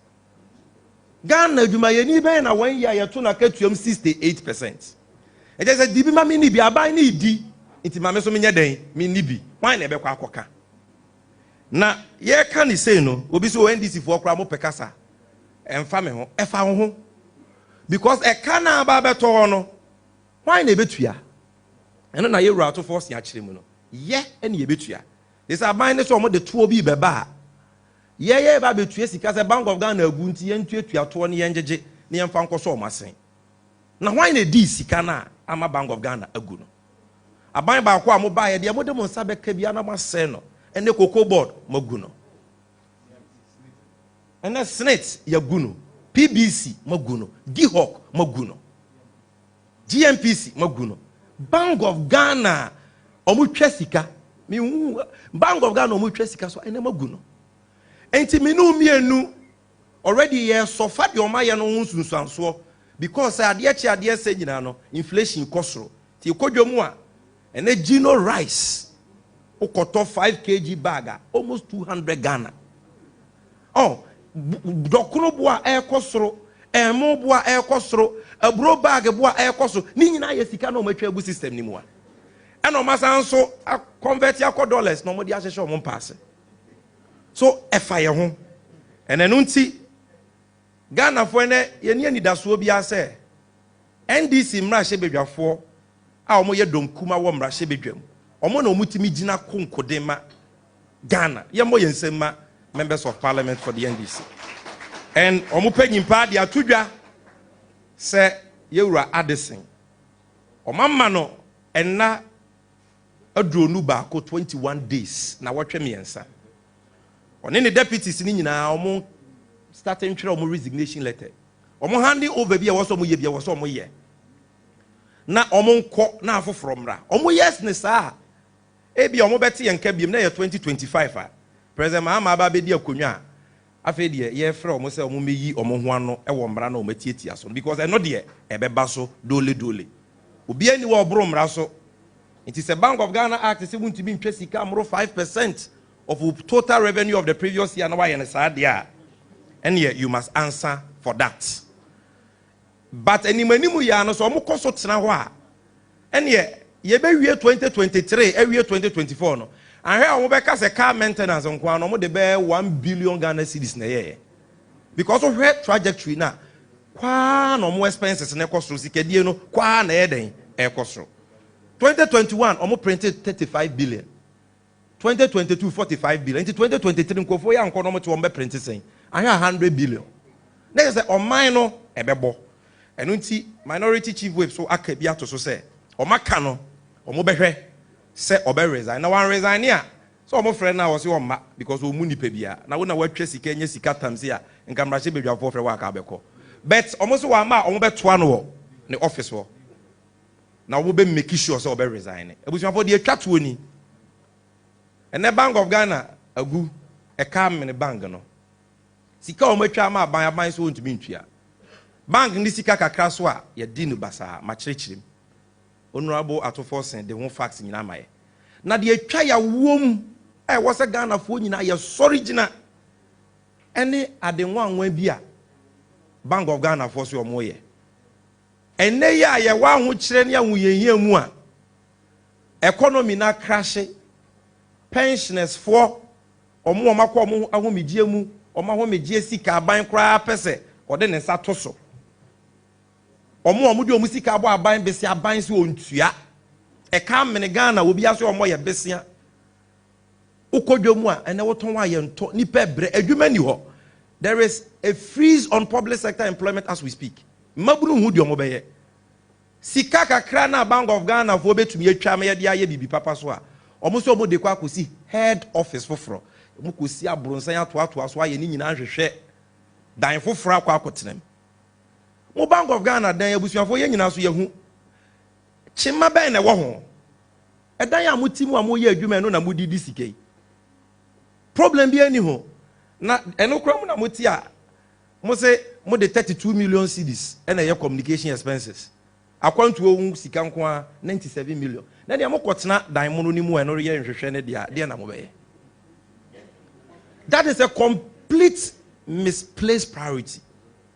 Ghana adwumayeni ben na 1 year yeto na ketuam 68%. E just say dibi ma me ni bi aban ni di. Nti ma me so menye den, me ni bi. Wan na ebekwa akoka. Na ye ka ni say no, obi so NDC for kra mo pekasa. Emfa me ho, efa ho. Because e ka na aba beto no. Wan na ebetua? Eno na ye wura to force ya kire mu no. Ye ene ye betua. This are buying this one the 2 bi beba. Ye ba betua sika se Bank of Ghana agu nti ye ntuatua to ne ye njeje ne ye mfa nkoso o masen. Na why na di sika na ama Bank of Ghana agu no. Aban ba kwa mo ba ye de mo de mo nsa beka bia na masen no. Ene cocoa board magu no. Ene Senate ya gu no. PBC magu no. Gihawk magu no. GMPC magu no. Bank of Ghana omu twa sika Bank of Ghana omu twa sika so ene magu no. Enti minu mienu already ye so fa de oma ye no nsunsuanso because ade se nyina no inflation kosoro ti kodwomu a ene Gino rice ukoto 5 kg bag almost 200 Ghana. Oh dokuro bo a ekosoro emu bo a ekosoro abro bag bo a ekosoro ni nyina ye sika na o matwa agu system ni mu a eno masa nso convert ya dollars no mo di ahehye o mo pass. So efa ye ho enenu nti Ghana fo ene ye ni anidaso bia se NDC mrahye bedwafo a omo ye donkuma wo mrahye bedwam omo na omutimi gina konkodema Ghana ye mo ye nsema members of parliament for the NDC and omo panyimpa de atodwa se yewura Addison omamma no enna adronu ba ko 21 days na wotwe miensa one ne deputies ni nyina omo starting twere omo resignation letter omo handing over bia wo so omo ye bia wo so omo ye na omo nko na afoforo mra omo yes ne saa e bia omo beti yenka biem na ye 2025 a president Mahama ba be di akonwa afa de ye frɛ omo se omo meyi omo ho ano e wo mra na omo tietia so because eno de e beba so dole obi ani wo obro mra so. It is a Bank of Ghana Act say want to be interested camera 5% of total revenue of the previous year. And yet you must answer for that. But any manimu ya no so mo koso tena ho a. And yet ye be wie 2023 e wie 2024 no. And here we beka say car maintenance on kwa no mo de be 1 billion Ghana cedis na ye. Because of her trajectory na kwa no mo expenses na koso sikadie no kwa na ye den e koso. 2021 almost printed 35 billion. 2022 45 billion. In 2023 nkofo ya nko no mo to ombe print sen. Ahia 100 billion. Next say o mine no ebebo. Enu nti minority chief whip so aka bia to so say o maka no o mo behwe say obe resign. Na one resign here. So o mo friend na wo say o ma because o mu nipa bia. Na wo na watwa sika nya sika tamse a nka mrahye bedwafo frɛ wa aka abekɔ. But o mo so wa ma o mo betoa no wo ne office wo. Na wo be make sure say obe resign. Ebusuafo de atwa to oni. And the Bank of Ghana, a calm in the bank, no. Sika ometwa ma ban so ntumi ntwia. Bank ni sika kakra so a ye di no basa ma kyerɛkyerɛm. Honorable Atoforsen de ho facts nyina maye. Na de atwa ya wom wo se Ghana fo nyina ye sorry gina. Ene adenwanwan bi a Bank of Ghana fo so omo ye. Ene ya ye wa ho kyerɛ ne ahoyehia mu a economy na crash, pensioners for omo makɔ omo ahomegye mu omo ahomegye sika aban kra pese ɔde ne nsa to so omo de omo sika abo aban besi aban se ontua ɛka mene Ghana obi aso omo ye besia ukodwo mu a ene woton wa ye nto nipa bre adwuma ni hɔ. There is a freeze on public sector employment as we speak. Mabunu hu de omo bɛyɛ sika kakra na Bank of Ghana fo betumi atwa me ye de aye bibi papa so a omo so omo de kwa akosi head office foforo omo kosi abronsan atoato so aye ni nyina hwehwɛ dan foforo akwa akotenem mo Bank of Ghana dan abusuafo ye nyina so ye hu chima bɛn na ɛwɔ ho ɛdan a motimu a mo ye adwuma no na mo didi sika problem bi ani ho na ɛno kra mo na mo ti a mo se mo de 32 million cedis ɛna ye communication expenses akwantuo sika nko a 97 million na dia mo kotena dan mo no ni mu ɛno ye nhwehwɛ ne dia na mo bɛyɛ. That is a complete misplaced priority.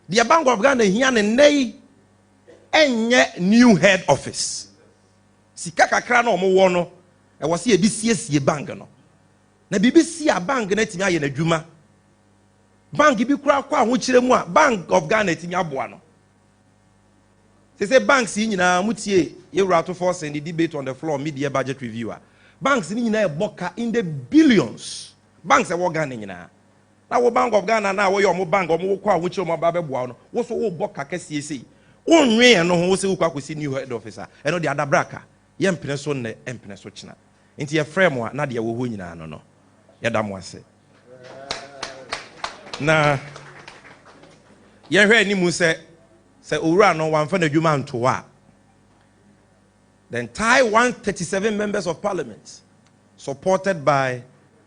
The Bank of Ghana here ne nei enye new head office. Sika kakra na omo wo no e wo se e bi siesie bank no. Na bibi si a bank na timi aye na dwuma. Bank bi kura kwa ho kire mu a Bank of Ghana timi aboa no. Say banks nyina mutie Yewura Atoforsen the debate on the floor mid-year budget review. Banks ni nyina e boka in the billions. Banks e wo Ghana nyina. Na wo Bank of Ghana na wo yo mo bank omo kwa wo kire mo ba beboa no. Wo so wo boka kese sei. Wo nwe no ho wo se wo kwa kwesi new head officer. E no de adabraka. Ye mpene so ne empene so kina. Nti ye frame mo na de wo ho nyina no no. Ye da mo ase. Na ye hwe ni mu se Ura no one for the human to wa. The entire 137 members of parliament, supported by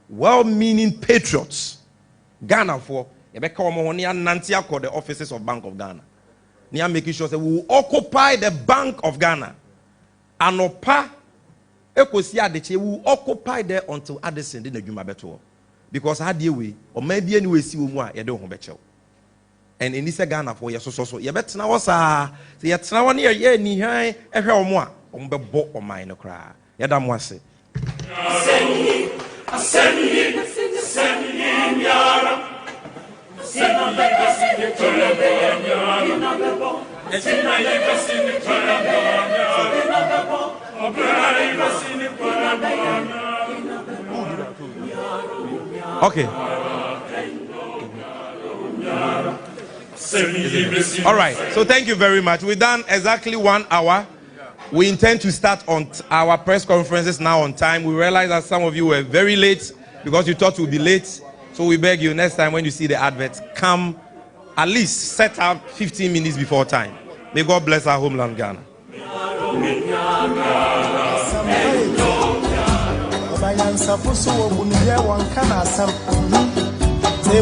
well-meaning patriots, Ghana for the offices of Bank of Ghana. They are making sure that we will occupy the Bank of Ghana. Anopa, we will occupy there until Addison did the Juma beto. Because how do we, or maybe anyway see what you don't have. And in this Ghana for yes so you bet na wasa say yet na one year ni han ehwe omo a omo be bo o man no kra ya da mo ase okay. All right, so thank you very much. We've done exactly 1 hour. We intend to start on our press conferences now on time. We realize that some of you were very late because you thought we'd be late. So we beg you, next time when you see the adverts, come at least set up 15 minutes before time. May God bless our homeland, Ghana. They